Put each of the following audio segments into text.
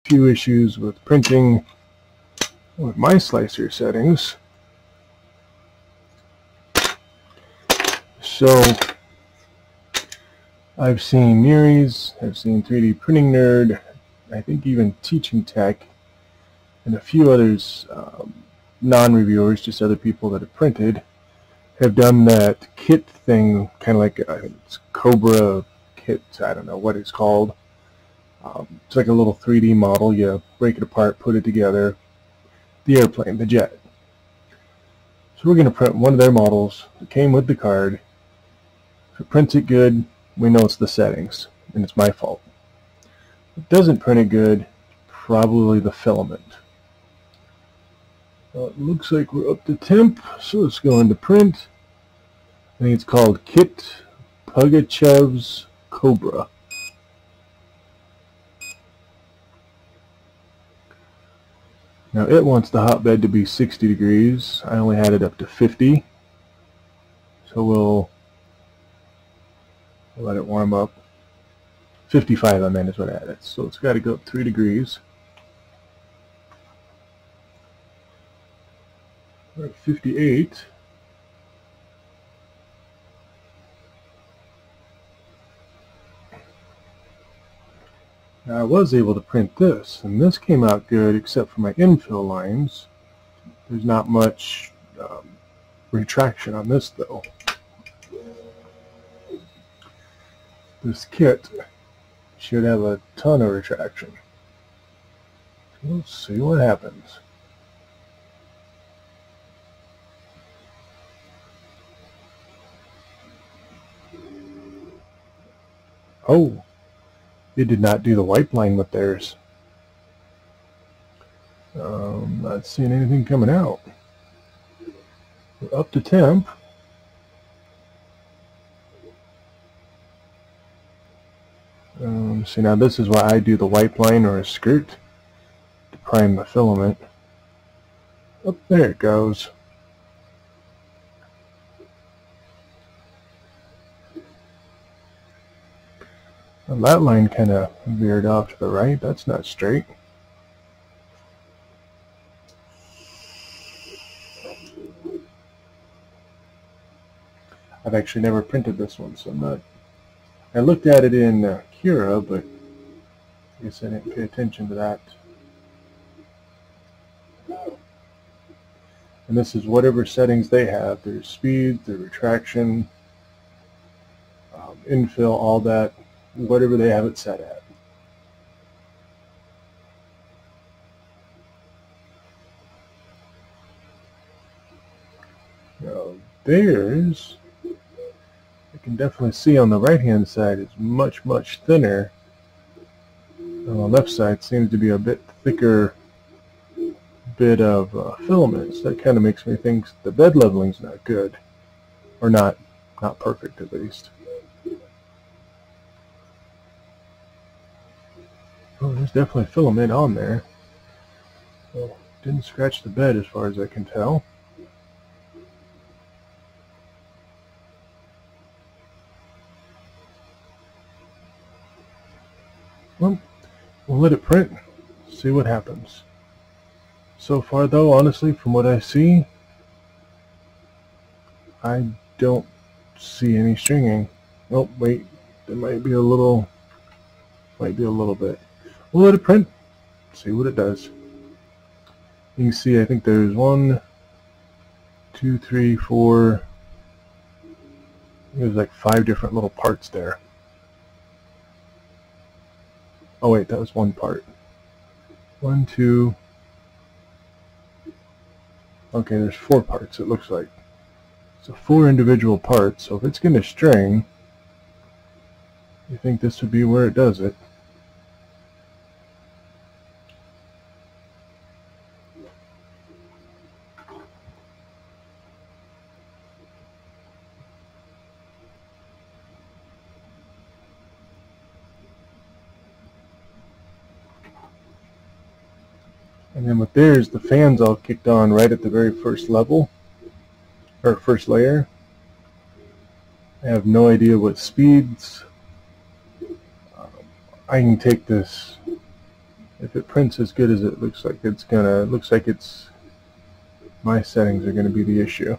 few issues with printing with my slicer settings. So I've seen Neary's, I've seen 3D Printing Nerd, I think even Teaching Tech, and a few others, non-reviewers, just other people that have printed, have done that kit thing, kind of like it's Cobra kit, I don't know what it's called. It's like a little 3D model. You break it apart, put it together, the airplane, the jet. So we're going to print one of their models that came with the card. If it prints it good, we know it's the settings, and it's my fault. If it doesn't print it good, probably the filament. Well, it looks like we're up to temp, so let's go into print. I think it's called Kit Pugachev's Cobra. Now it wants the hotbed to be 60 degrees. I only had it up to 50. So we'll let it warm up. 55 I meant is what I had it. So it's got to go up 3 degrees. We're at 58. Now I was able to print this, and this came out good except for my infill lines. There's not much retraction on this though. This kit should have a ton of retraction. So let's see what happens. Oh, it did not do the wipe line with theirs. Not seeing anything coming out. We're up to temp. See, now this is why I do the wipe line or a skirt to prime the filament. Oh, there it goes. Well, that line kind of veered off to the right. That's not straight. I've actually never printed this one, so I'm not. I looked at it in Cura, but I guess I didn't pay attention to that. And this is whatever settings they have. There's speed, the retraction, infill, all that. Whatever they have it set at. Now theirs, I can definitely see on the right hand side is much thinner. On the left side seems to be a bit thicker bit of filaments. That kind of makes me think the bed leveling's not good, or not perfect at least. Oh, there's definitely filament on there. Well, didn't scratch the bed as far as I can tell. Well, we'll let it print, see what happens. So far though, honestly, from what I see, I don't see any stringing. Oh, wait, there might be a little bit. We'll let it print, see what it does. You can see, I think there's 1, 2, 3, 4, there's like 5 different little parts there. Oh wait, that was one part. 1, 2, okay, there's 4 parts it looks like. So 4 individual parts, so if it's going to string, you think this would be where it does it. And then with theirs, the fans all kicked on right at the very first level, or first layer. I have no idea what speeds. I can take this if it prints as good as it looks like it's gonna, my settings are gonna be the issue,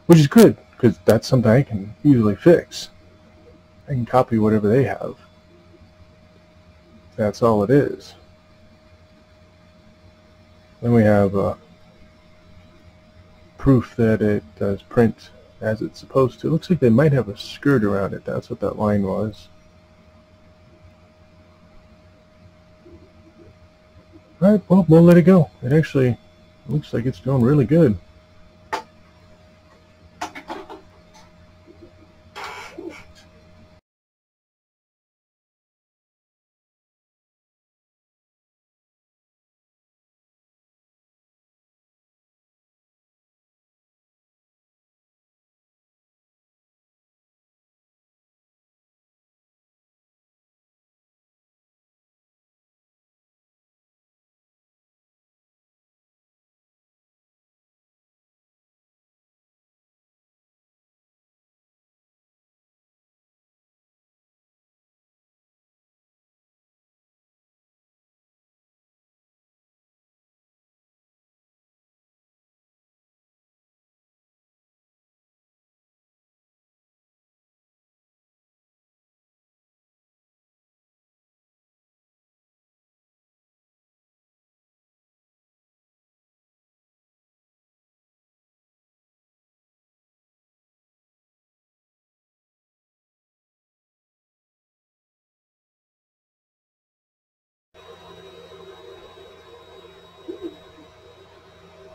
which is good because that's something I can easily fix. I can copy whatever they have. That's all it is. Then we have proof that it does print as it's supposed to. It looks like they might have a skirt around it. That's what that line was. Alright, well, we'll let it go. It actually looks like it's doing really good.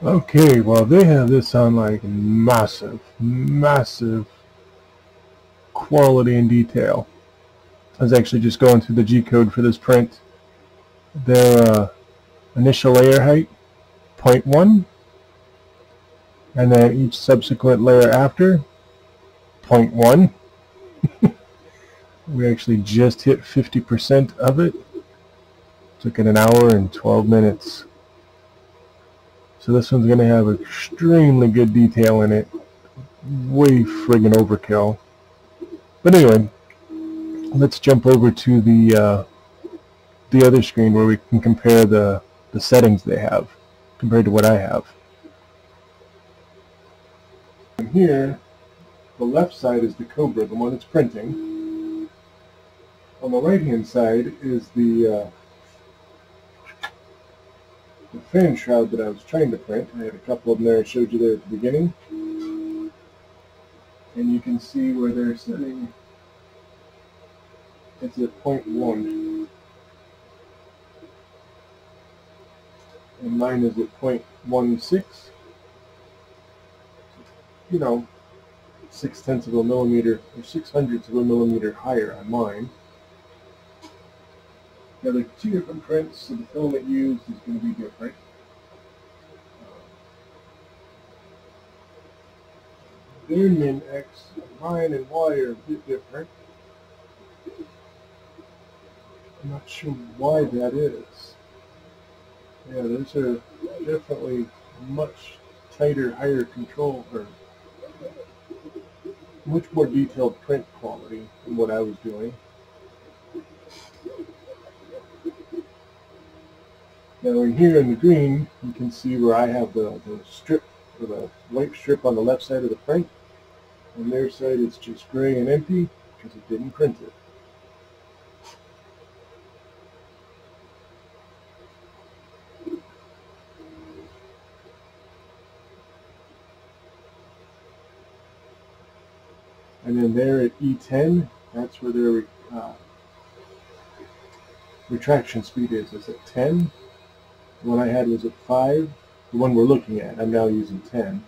Okay, well, they have this on like massive quality and detail. I was actually just going through the G-code for this print. Their initial layer height, 0.1, and then each subsequent layer after, 0.1. We actually just hit 50% of it. Took it an hour and 12 minutes. So this one's going to have extremely good detail in it. Way friggin' overkill. But anyway, let's jump over to the other screen where we can compare the settings they have compared to what I have. And here, the left side is the Cobra, the one that's printing. On the right-hand side is the fan shroud that I was trying to print. I had a couple of them there I showed you there at the beginning. And you can see where they're setting. It's at 0.1. And mine is at 0.16. You know, 0.6 of a millimeter, or 0.06 of a millimeter higher on mine. Now there are two different prints, so the filament used is going to be different. Their min X, mine and Y are a bit different. I'm not sure why that is. Yeah, those are definitely much tighter, higher control, or much more detailed print quality than what I was doing. Now in here in the green, you can see where I have the strip, or the white strip on the left side of the print. On their side it's just gray and empty because it didn't print it. And then there at E10, that's where their retraction speed is. It's at 10. The one I had was at 5. The one we're looking at, I'm now using 10.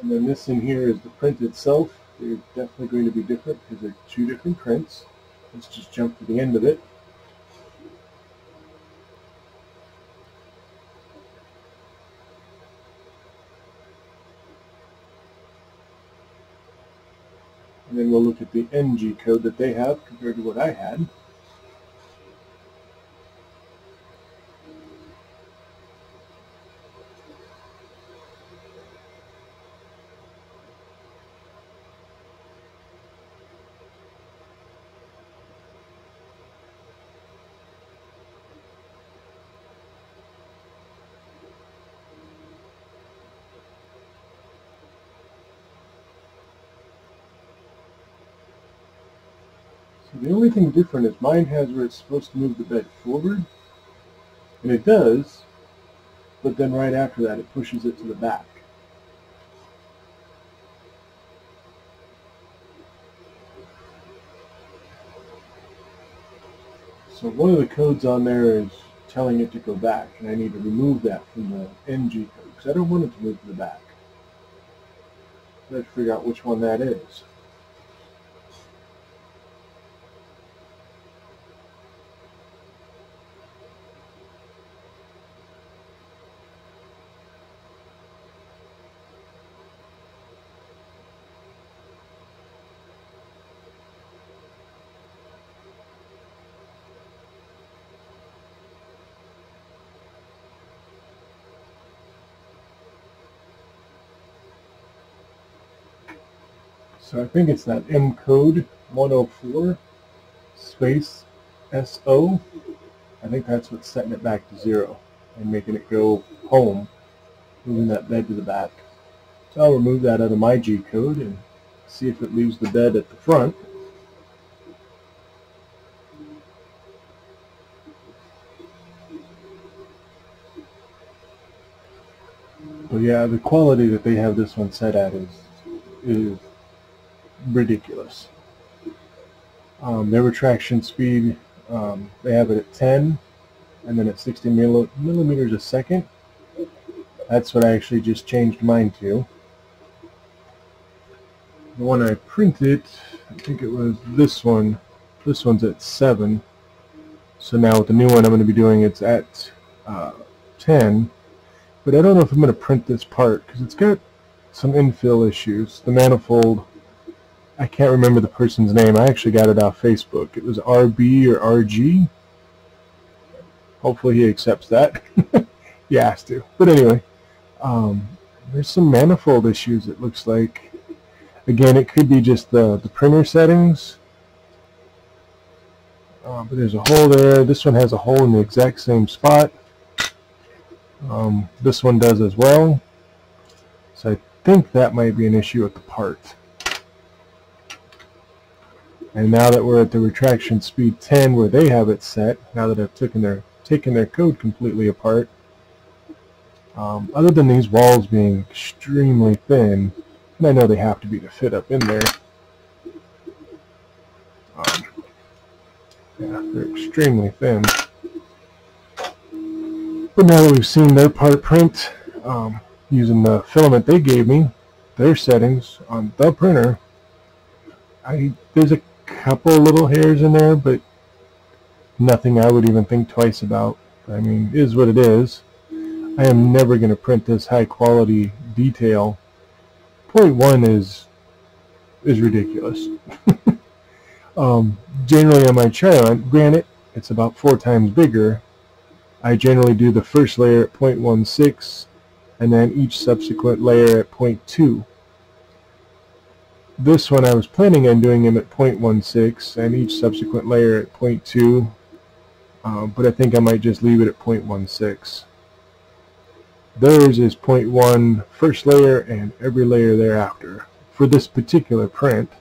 And then this in here is the print itself. They're definitely going to be different because they're two different prints. Let's just jump to the end of it. And then we'll look at the NG code that they have compared to what I had. So the only thing different is mine has where it's supposed to move the bed forward, and it does, but then right after that it pushes it to the back. So one of the codes on there is telling it to go back, and I need to remove that from the NG code because I don't want it to move to the back. So I have to figure out which one that is. So I think it's that M code 104 space SO. I think that's what's setting it back to 0 and making it go home, moving that bed to the back. So I'll remove that out of my G code and see if it leaves the bed at the front. But yeah, the quality that they have this one set at is ridiculous. Their retraction speed, they have it at 10 and then at 60 millimeters a second. That's what I actually just changed mine to. The one I printed, I think it was this one. This one's at 7. So now with the new one I'm going to be doing it's at 10. But I don't know if I'm going to print this part because it's got some infill issues. The manifold, I can't remember the person's name. I actually got it off Facebook. It was RB or RG. Hopefully he accepts that. He has to. But anyway, there's some manifold issues it looks like. Again, it could be just the printer settings. But there's a hole there. This one has a hole in the exact same spot. This one does as well. So I think that might be an issue with the part. And now that we're at the retraction speed 10 where they have it set, now that I've taken their code completely apart, other than these walls being extremely thin, and I know they have to be to fit up in there, yeah, they're extremely thin. But now that we've seen their part print, using the filament they gave me, their settings on the printer, there's a couple little hairs in there, but nothing I would even think twice about. I mean, it is what it is. I am never going to print this high quality detail. 0.1 is ridiculous. Generally on my Chiron, granted, it's about 4 times bigger. I generally do the first layer at 0.16 and then each subsequent layer at 0.2. This one I was planning on doing them at 0.16 and each subsequent layer at 0.2, but I think I might just leave it at 0.16. Theirs is 0.1 first layer and every layer thereafter for this particular print,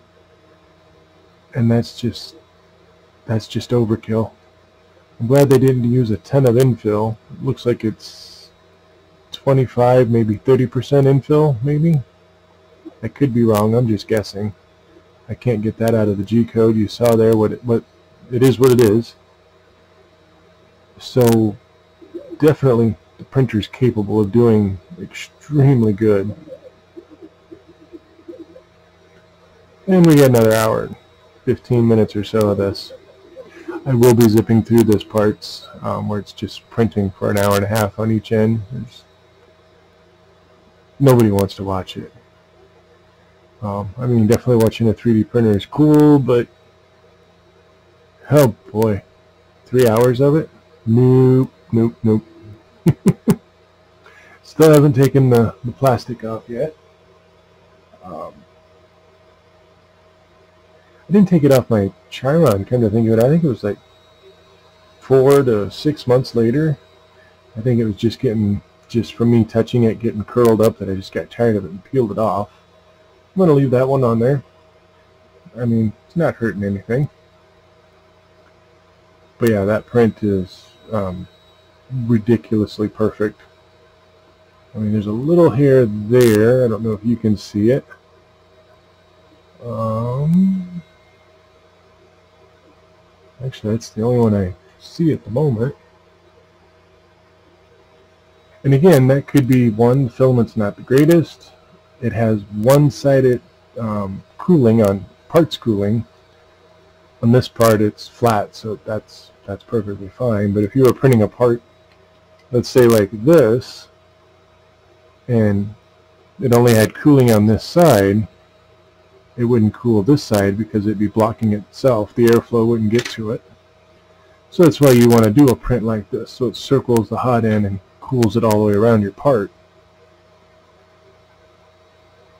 and that's just overkill. I'm glad they didn't use a ton of infill. It looks like it's 25, maybe 30% infill, maybe. I could be wrong. I'm just guessing. I can't get that out of the G code. You saw there what it is. What it is. So definitely the printer's capable of doing extremely good. And we got another hour and 15 minutes or so of this. I will be zipping through this parts where it's just printing for an hour and a half on each end. Nobody wants to watch it. I mean, definitely watching a 3D printer is cool, but oh boy, 3 hours of it? Nope, nope, nope. Still haven't taken the plastic off yet. I didn't take it off my Chiron, come to think of it. I think it was like 4 to 6 months later. I think it was just from me touching it, getting curled up, that I just got tired of it and peeled it off. I'm going to leave that one on there. I mean, it's not hurting anything. But yeah, that print is ridiculously perfect. I mean, there's a little hair there. I don't know if you can see it. Actually, that's the only one I see at the moment. And again, that could be one, the filament's not the greatest. It has one-sided cooling on parts cooling. On this part, it's flat, so that's perfectly fine. But if you were printing a part, let's say like this, and it only had cooling on this side, it wouldn't cool this side because it'd be blocking itself. The airflow wouldn't get to it. So that's why you want to do a print like this, so it circles the hot end and cools it all the way around your part.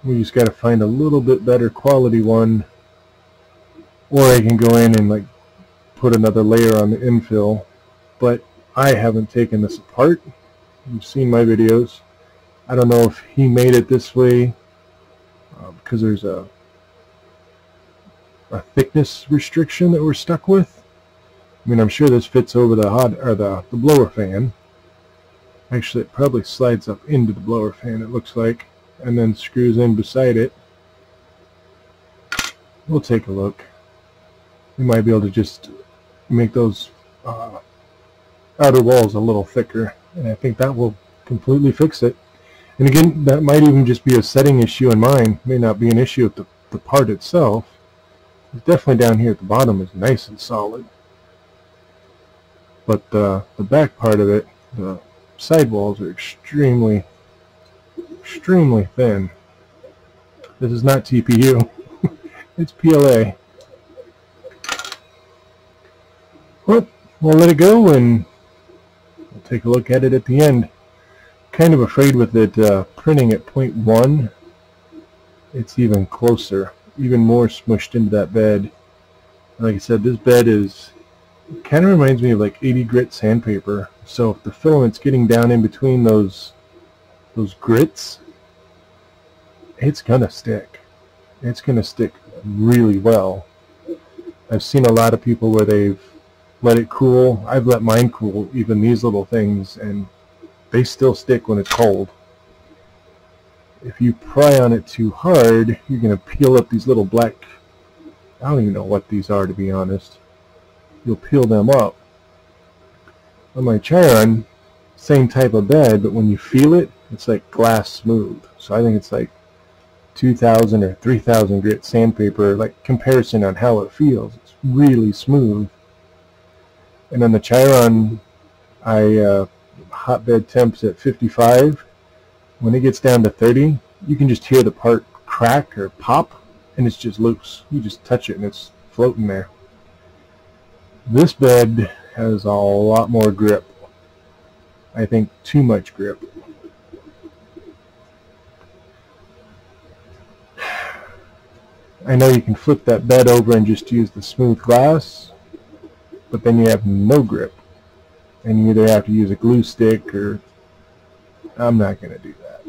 We just got to find a little bit better quality one, or I can go in and like put another layer on the infill. But I haven't taken this apart. You've seen my videos. I don't know if he made it this way because there's a thickness restriction that we're stuck with. I mean, I'm sure this fits over the hot or the blower fan. Actually, it probably slides up into the blower fan, it looks like, and then screws in beside it. We'll take a look. We might be able to just make those outer walls a little thicker, and I think that will completely fix it. And again, that might even just be a setting issue in mine. It may not be an issue with the part itself. It's definitely down here at the bottom is nice and solid. But the back part of it, the sidewalls are extremely thin. This is not TPU. It's PLA. Well, we'll let it go and we'll take a look at it at the end. Kind of afraid with it printing at 0.1. It's even closer, even more smushed into that bed. Like I said, this bed kind of reminds me of like 80 grit sandpaper. So if the filament's getting down in between those grits, it's gonna stick. It's gonna stick really well. I've seen a lot of people where they've let it cool. I've let mine cool, even these little things, and they still stick when it's cold. If you pry on it too hard, you're gonna peel up these little black, I don't even know what these are, to be honest. You'll peel them up. On my Chiron, same type of bed, but when you feel it, it's like glass smooth. So I think it's like 2,000 or 3,000 grit sandpaper, like comparison on how it feels. It's really smooth. And on the Chiron, I hotbed temps at 55. When it gets down to 30, you can just hear the part crack or pop, and it's just loose. You just touch it and it's floating there. This bed has a lot more grip. I think too much grip. I know you can flip that bed over and just use the smooth glass, but then you have no grip. And you either have to use a glue stick or... I'm not going to do that.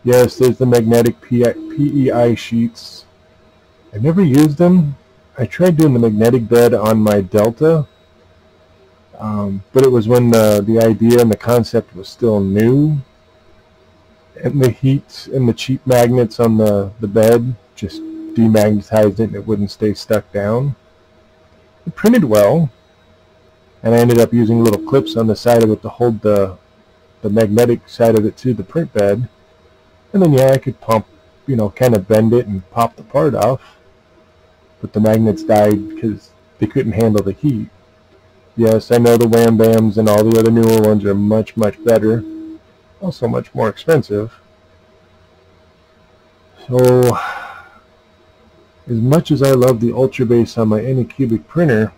Yes, there's the magnetic PEI sheets. I never used them. I tried doing the magnetic bed on my Delta, but it was when the idea and the concept was still new, and the heat and the cheap magnets on the bed just demagnetized it and it wouldn't stay stuck down. It printed well, and I ended up using little clips on the side of it to hold the magnetic side of it to the print bed, and then yeah, I could pump, you know, kind of bend it and pop the part off. But the magnets died because they couldn't handle the heat. Yes, I know the Wham Bams and all the other newer ones are much better. Also much more expensive. So, as much as I love the Ultra Base on my Anycubic printer,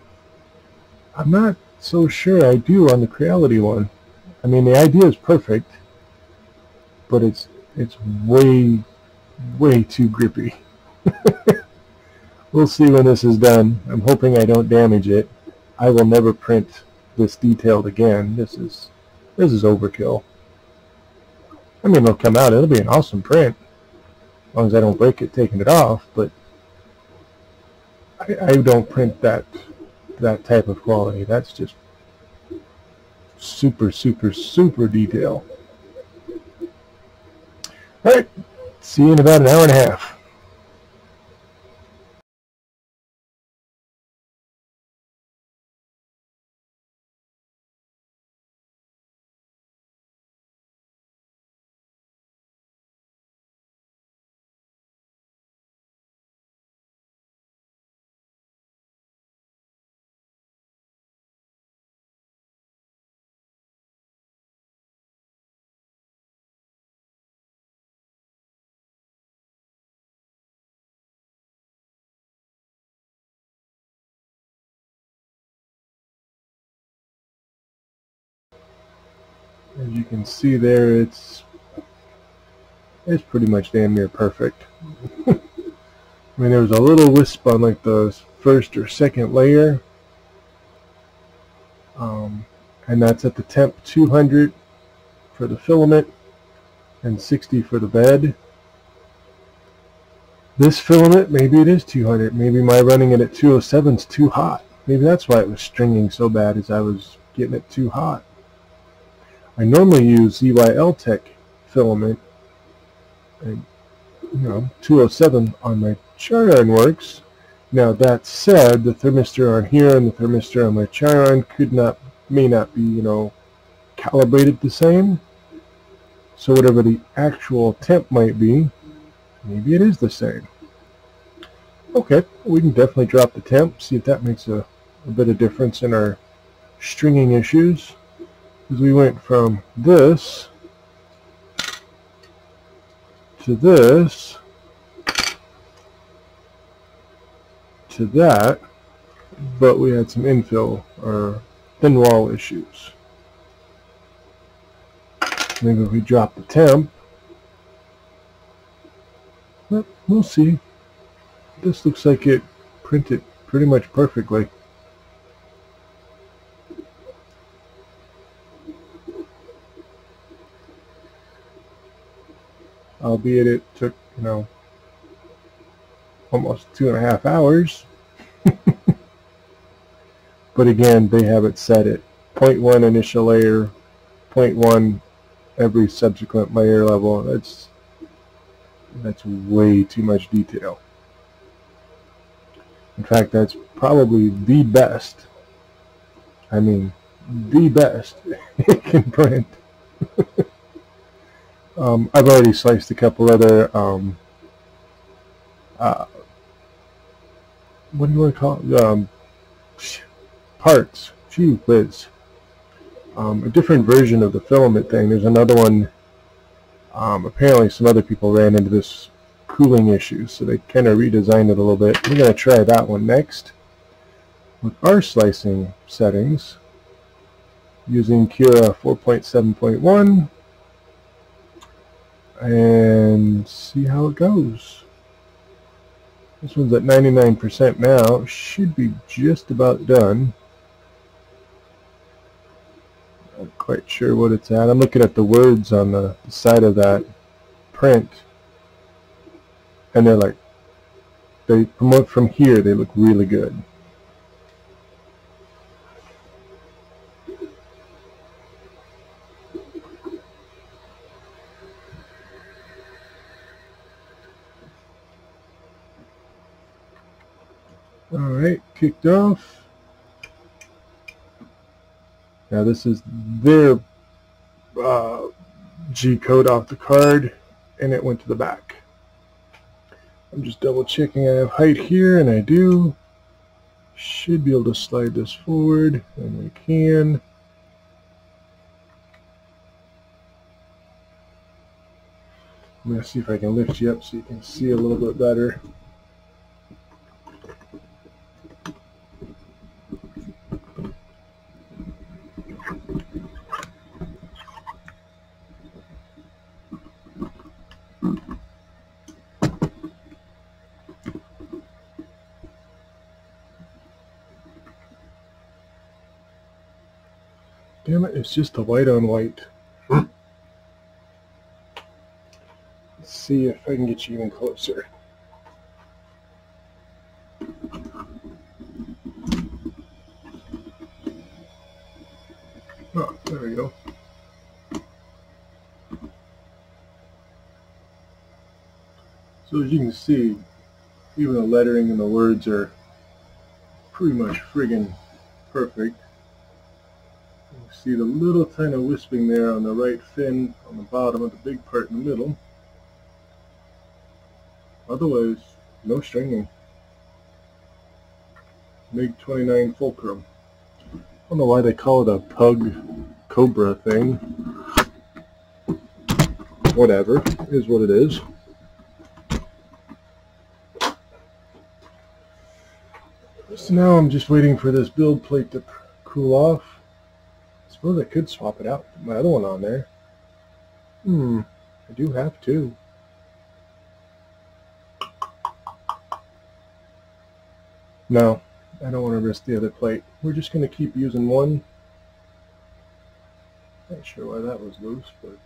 I'm not so sure I do on the Creality one. I mean, the idea is perfect, but it's way too grippy. We'll see when this is done. I'm hoping I don't damage it. I will never print this detailed again. This is overkill. I mean, it'll come out. It'll be an awesome print, as long as I don't break it taking it off. But I don't print that that type of quality. That's just super, super, super detail. Alright, see you in about an hour and a half. As you can see there, it's pretty much damn near perfect. I mean, there was a little wisp on like the first or second layer, and that's at the temp 200 for the filament and 60 for the bed. This filament, maybe it is 200. Maybe my running it at 207 is too hot. Maybe that's why it was stringing so bad, as I was getting it too hot. I normally use ZYL Tech filament, and 207 on my Chiron works. Now that said, the thermistor on here and the thermistor on my Chiron may not be calibrated the same. So whatever the actual temp might be, maybe it is the same. Okay, we can definitely drop the temp, see if that makes a bit of difference in our stringing issues. Because we went from this to this to that, but we had some infill or thin wall issues. Maybe if we drop the temp, well, we'll see. This looks like it printed pretty much perfectly. Albeit it took, almost 2.5 hours. But again, they have it set at 0.1 initial layer, 0.1 every subsequent layer level. That's way too much detail. In fact, that's probably the best. I mean, the best it can print. I've already sliced a couple other, what do you want to call it? Parts. Gee whiz. A different version of the filament thing. There's another one. Apparently some other people ran into this cooling issue, so they kind of redesigned it a little bit. We're going to try that one next with our slicing settings using Cura 4.7.1 and see how it goes. This one's at 99% now. Should be just about done. Not quite sure what it's at. I'm looking at the words on the side of that print, and they promote from here, they look really good. Alright, kicked off. Now this is their G code off the card, and it went to the back. I'm just double checking I have height here, and I do. Should be able to slide this forward, and we can. I'm going to see if I can lift you up so you can see a little bit better. Damn it, it's just the white on white. Let's see if I can get you even closer. So as you can see, even the lettering and the words are pretty much friggin' perfect. You can see the little tiny wisping there on the right fin on the bottom of the big part in the middle. Otherwise, no stringing. MiG-29 Fulcrum. I don't know why they call it a pug cobra thing. Whatever, is what it is. So now I'm just waiting for this build plate to cool off. I suppose I could swap it out, put my other one on there. I do have to. No, I don't want to risk the other plate. We're just going to keep using one. Not sure why that was loose, but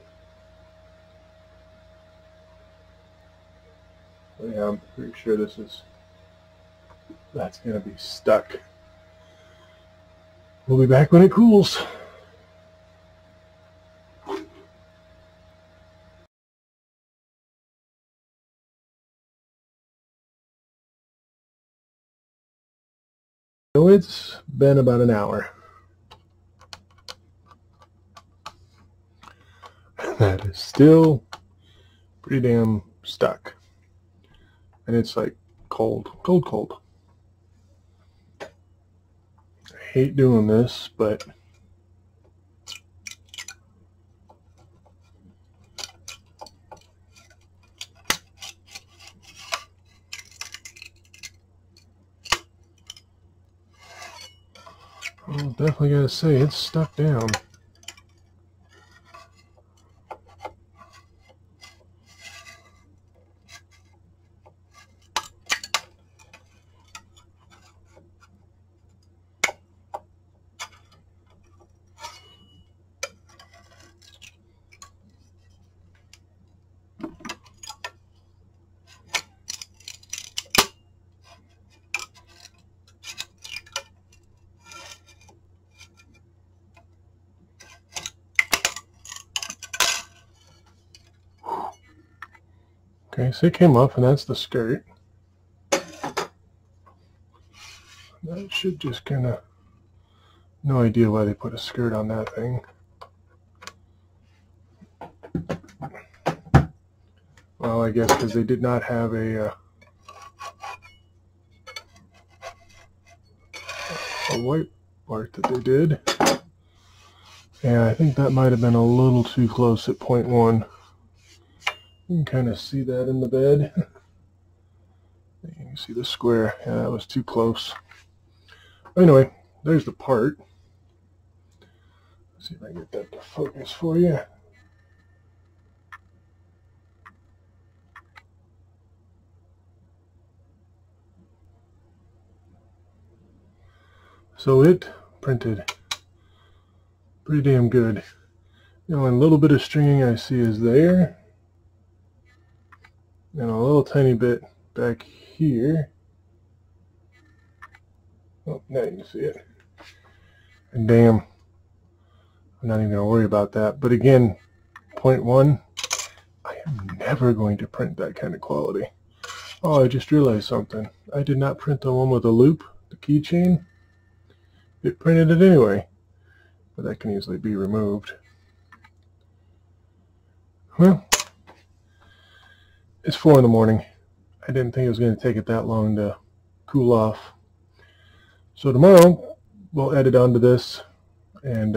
yeah, I'm pretty sure that's going to be stuck. We'll be back when it cools. So it's been about an hour. That is still pretty damn stuck. And it's like cold. I hate doing this, but I'll definitely gotta say it's stuck down. Okay, so it came off, and that's the skirt. That should just kind of, no idea why they put a skirt on that thing. Well, I guess because they did not have a white part that they did. Yeah, I think that might have been a little too close at 0.1. You can kind of see that in the bed. You can see the square. Yeah, that was too close. Anyway, there's the part. Let's see if I can get that to focus for you. So it printed pretty damn good. You know, a little bit of stringing I see is there. And a little tiny bit back here. Oh, now you can see it. And damn, I'm not even going to worry about that. But again, 0.1, I am never going to print that kind of quality. Oh, I just realized something. I did not print the one with a loop, the keychain. It printed it anyway, but that can easily be removed. Well, it's 4 in the morning. I didn't think it was going to take it that long to cool off. So tomorrow we'll edit onto this and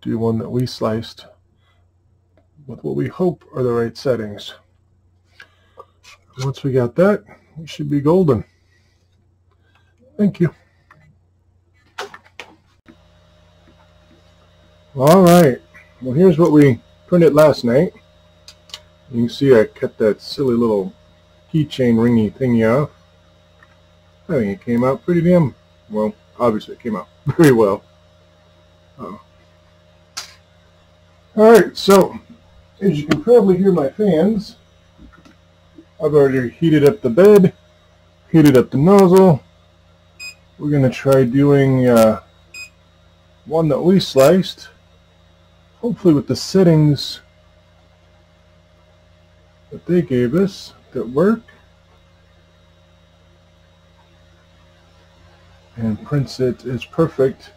do one that we sliced with what we hope are the right settings. Once we got that, we should be golden. Thank you. All right. Well, here's what we printed last night. You can see I cut that silly little keychain ringy thingy off. I think it came out pretty damn well. Obviously, it came out very well. Alright, so as you can probably hear my fans, I've already heated up the bed, heated up the nozzle. We're going to try doing one that we sliced, hopefully with the settings that they gave us. that work and prints it as perfect,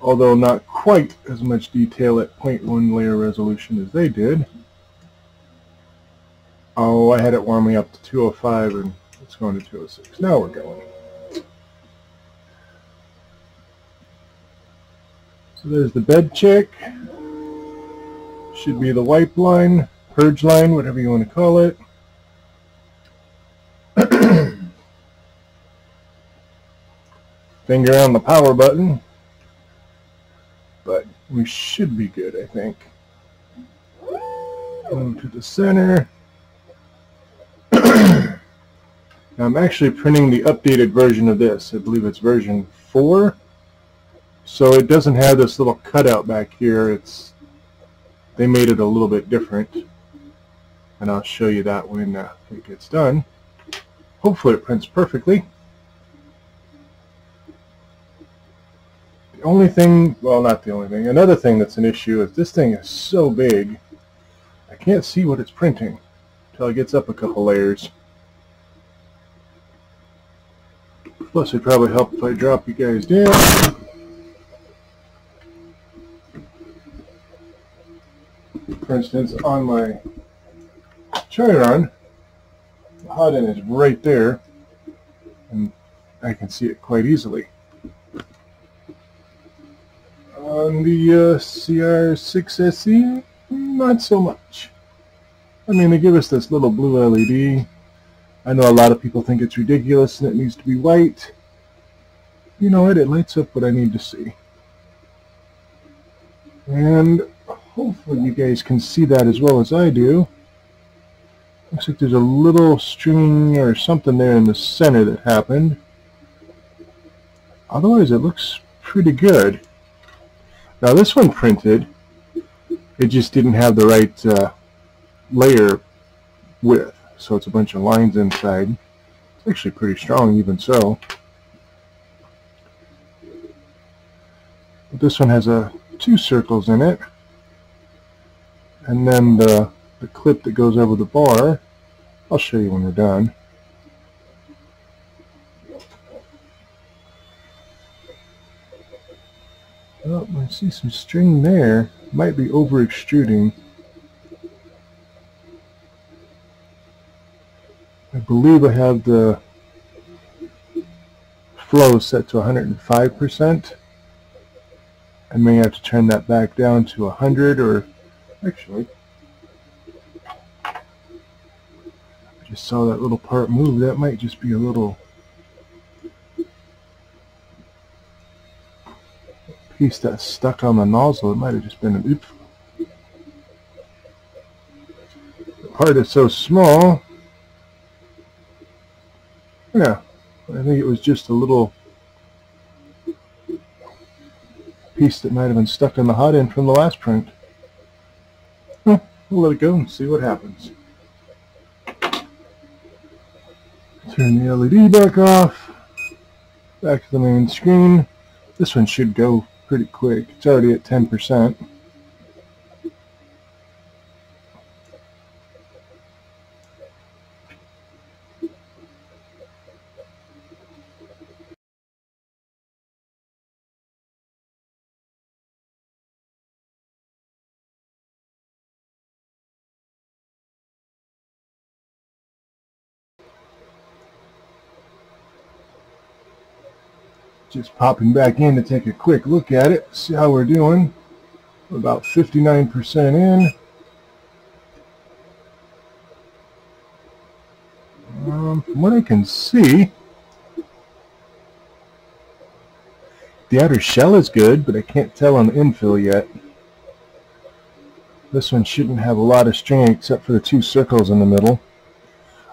although not quite as much detail at 0.1 layer resolution as they did. Oh, I had it warming up to 205 and it's going to 206. Now we're going. So there's the bed check. Should be the wipe line, purge line, whatever you want to call it. Finger on the power button. But we should be good, I think. Go to the center. Now I'm actually printing the updated version of this. I believe it's version 4. So it doesn't have this little cutout back here. They made it a little bit different. And I'll show you that when it gets done. Hopefully it prints perfectly. The only thing, well, not the only thing, another thing that's an issue is this thing is so big, I can't see what it's printing until it gets up a couple layers. Plus, it'd probably help if I drop you guys down. For instance, on my Chiron, the hot end is right there, and I can see it quite easily. On the CR-6 SE, not so much. I mean, they give us this little blue LED. I know a lot of people think it's ridiculous and it needs to be white. You know what? It lights up what I need to see. And hopefully you guys can see that as well as I do. Looks like there's a little string or something there in the center that happened. Otherwise, it looks pretty good. Now this one printed, it just didn't have the right layer width, so it's a bunch of lines inside. It's actually pretty strong even so. But this one has 2 circles in it, and then the clip that goes over the bar. I'll show you when we're done. Oh, I see some string there. Might be over extruding. I believe I have the flow set to 105%. I may have to turn that back down to 100, or actually, I just saw that little part move. That might just be a little piece that's stuck on the nozzle. It might have just been an oops. The part is so small. Yeah, I think it was just a little piece that might have been stuck in the hot end from the last print. We'll let it go and see what happens. Turn the LED back off. Back to the main screen. This one should go pretty quick. It's already at 10%. Just popping back in to take a quick look at it, see how we're doing. We're about 59% in. From what I can see, the outer shell is good, but I can't tell on the infill yet. This one shouldn't have a lot of string except for the 2 circles in the middle.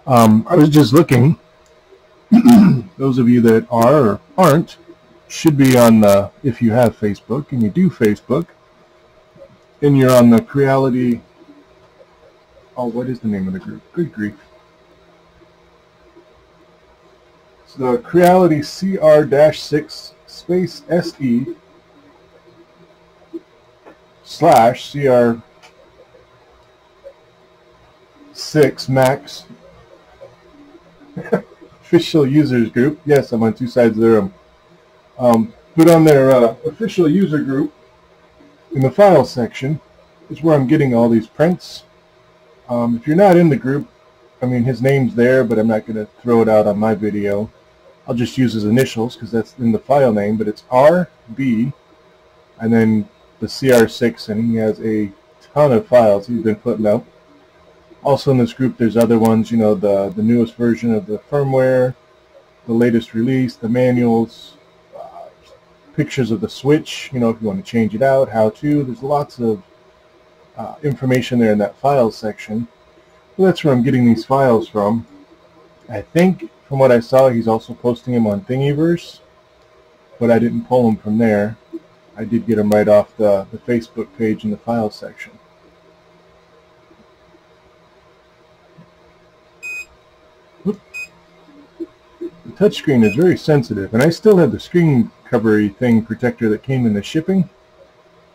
I was just looking. Those of you that are or aren't should be on the, if you have Facebook and you do Facebook, and you're on the Creality, oh, what is the name of the group? Good grief. It's the Creality CR-6 SE / CR6 Max official users group. Yes, I'm on two sides of the room. But on their official user group, in the file section, is where I'm getting all these prints. If you're not in the group, I mean, his name's there, but I'm not going to throw it out on my video. I'll just use his initials because that's in the file name, but it's RB and then the CR6, and he has a ton of files he's been putting out. Also in this group there's other ones, you know, the newest version of the firmware, the latest release, the manuals, pictures of the switch, you know, if you want to change it out, how to. There's lots of information there in that files section. So that's where I'm getting these files from. I think from what I saw he's also posting them on Thingiverse, but I didn't pull them from there. I did get them right off the Facebook page in the files section. Whoop. The touchscreen is very sensitive, and I still have the screen covery thing protector that came in the shipping.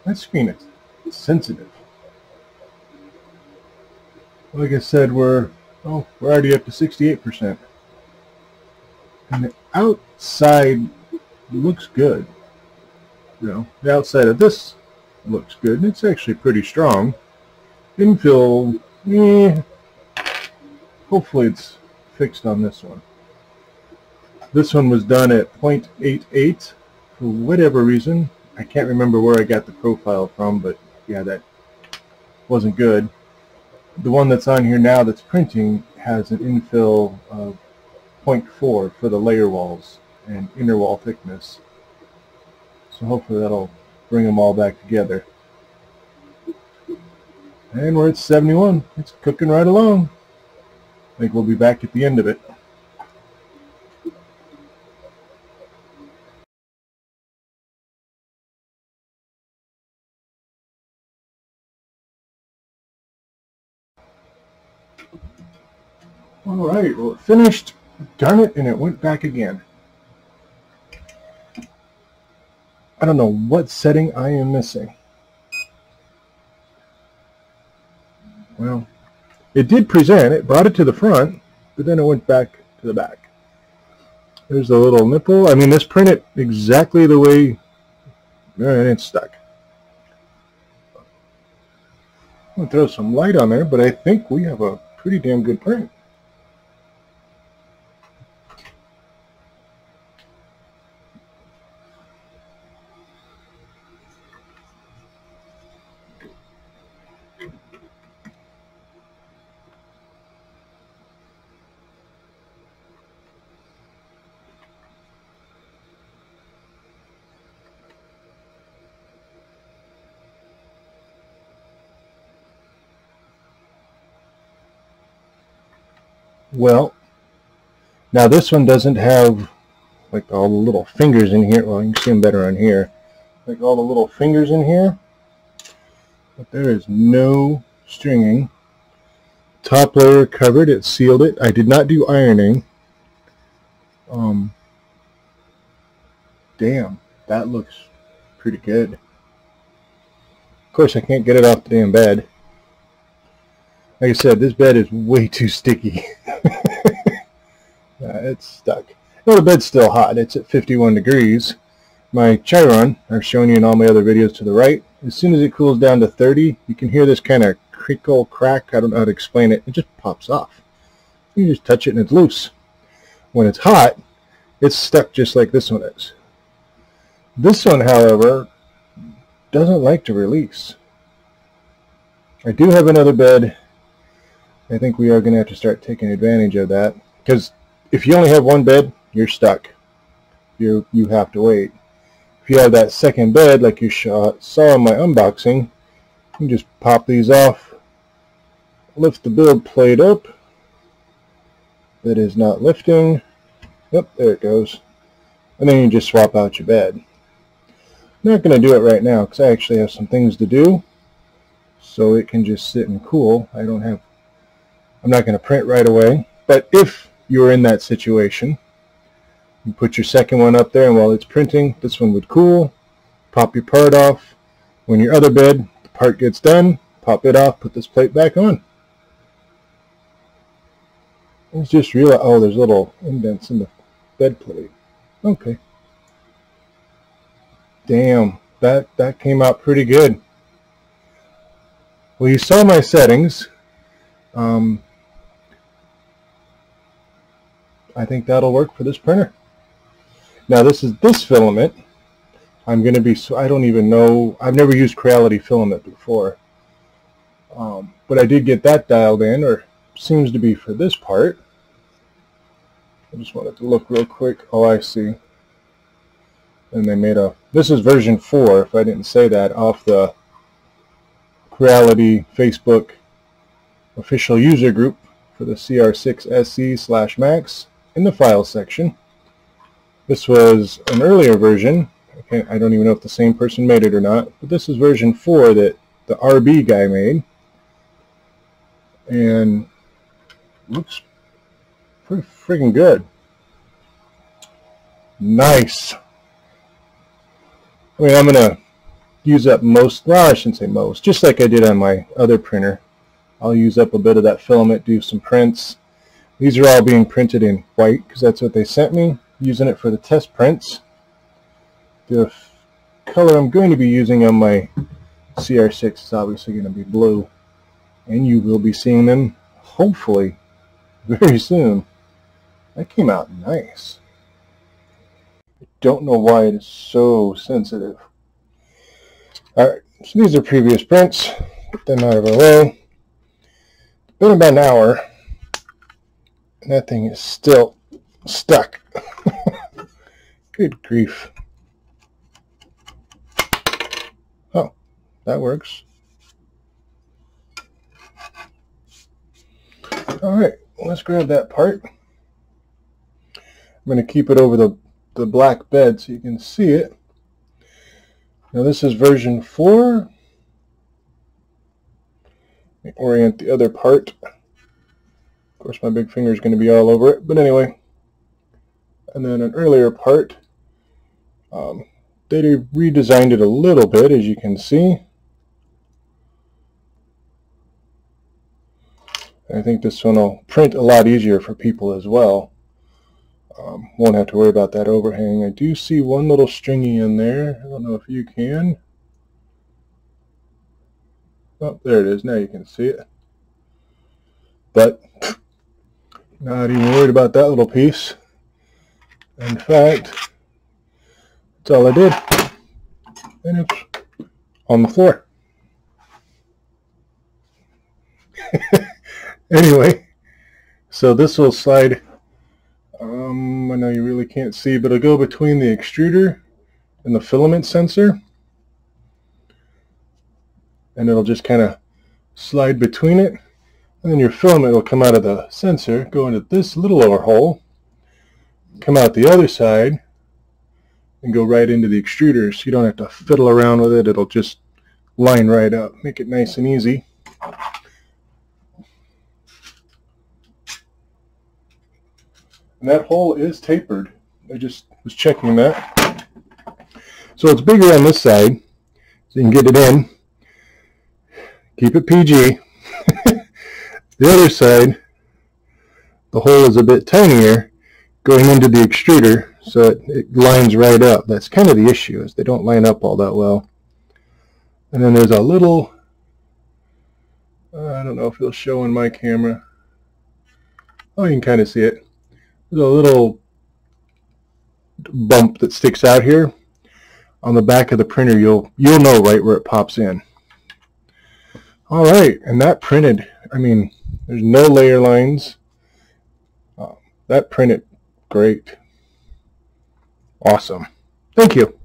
That screen is sensitive. Like I said, we're already up to 68%. And the outside looks good. You know, the outside of this looks good, and it's actually pretty strong. Infill, hopefully it's fixed on this one. This one was done at 0.88 for whatever reason. I can't remember where I got the profile from, but yeah, that wasn't good. The one that's on here now that's printing has an infill of 0.4 for the layer walls and inner wall thickness. So hopefully that'll bring them all back together. And we're at 71. It's cooking right along. I think we'll be back at the end of it. Alright, well it finished. Darn it, and it went back again. I don't know what setting I am missing. Well, it did present. It brought it to the front, but then it went back to the back. There's the little nipple. I mean, this printed exactly the way, and it's stuck. I'm going to throw some light on there, but I think we have a pretty damn good print. Well, now this one doesn't have like all the little fingers in here. Well, you can see them better on here. Like all the little fingers in here. But there is no stringing. Top layer covered. It sealed it. I did not do ironing. Damn, that looks pretty good. Of course, I can't get it off the damn bed. Like I said, this bed is way too sticky. It's stuck. Well, the bed's still hot. It's at 51 degrees. My Chiron, I've shown you in all my other videos to the right, as soon as it cools down to 30, you can hear this kind of crinkle, crack. I don't know how to explain it. It just pops off. You just touch it and it's loose. When it's hot, it's stuck just like this one is. This one, however, doesn't like to release. I do have another bed. I think we are going to have to start taking advantage of that, because if you only have one bed, you're stuck. You have to wait. If you have that second bed, like you saw in my unboxing, you can just pop these off, lift the build plate up. That is not lifting. Yep, there it goes. And then you just swap out your bed. I'm not going to do it right now because I actually have some things to do, so it can just sit and cool. I'm not going to print right away, but if you're in that situation, you put your second one up there, and while it's printing, this one would cool, pop your part off. When your other bed, the part gets done, pop it off, put this plate back on. It's just real. Oh, there's little indents in the bed plate. Okay. Damn, that came out pretty good. Well, you saw my settings. I think that'll work for this printer. Now this filament. I'm going to be, I don't even know, I've never used Creality filament before. But I did get that dialed in, or seems to be for this part. I just wanted to look real quick. Oh, I see. And they made a, this is version 4, if I didn't say that, off the Creality Facebook official user group for the CR-6 SE/Max in the file section. This was an earlier version. I don't even know if the same person made it or not, but this is version 4 that the RB guy made, and looks pretty friggin' good. Nice. I mean, I'm gonna use up most, well, I shouldn't say most, just like I did on my other printer. I'll use up a bit of that filament, do some prints. These are all being printed in white because that's what they sent me, using it for the test prints. The color I'm going to be using on my CR6 is obviously going to be blue, and you will be seeing them hopefully very soon. That came out nice. I don't know why it is so sensitive. Alright, so these are previous prints. Get them out of our way. It's been about an hour, and that thing is still stuck. Good grief. Oh, that works. Alright, let's grab that part. I'm going to keep it over the black bed so you can see it. Now this is version 4. Let me orient the other part. Of course my big finger is going to be all over it, but anyway. And then an earlier part. They redesigned it a little bit, as you can see. I think this one will print a lot easier for people as well. Won't have to worry about that overhang. I do see one little stringy in there. I don't know if you can. Oh, there it is. Now you can see it. But not even worried about that little piece. In fact, that's all I did. And it's on the floor. Anyway, so this will slide, I know you really can't see, but it'll go between the extruder and the filament sensor. And it'll just kind of slide between it. And then your filament will come out of the sensor, go into this little lower hole, come out the other side, and go right into the extruder, so you don't have to fiddle around with it. It'll just line right up, make it nice and easy. And that hole is tapered. I just was checking that. So it's bigger on this side, so you can get it in. Keep it PG. The other side, the hole is a bit tinier, going into the extruder, so it lines right up. That's kind of the issue, is they don't line up all that well. And then there's a little, I don't know if it'll show on my camera. Oh, you can kind of see it. There's a little bump that sticks out here. On the back of the printer, you'll know right where it pops in. All right, and that printed, I mean, there's no layer lines. That printed great. Awesome. Thank you.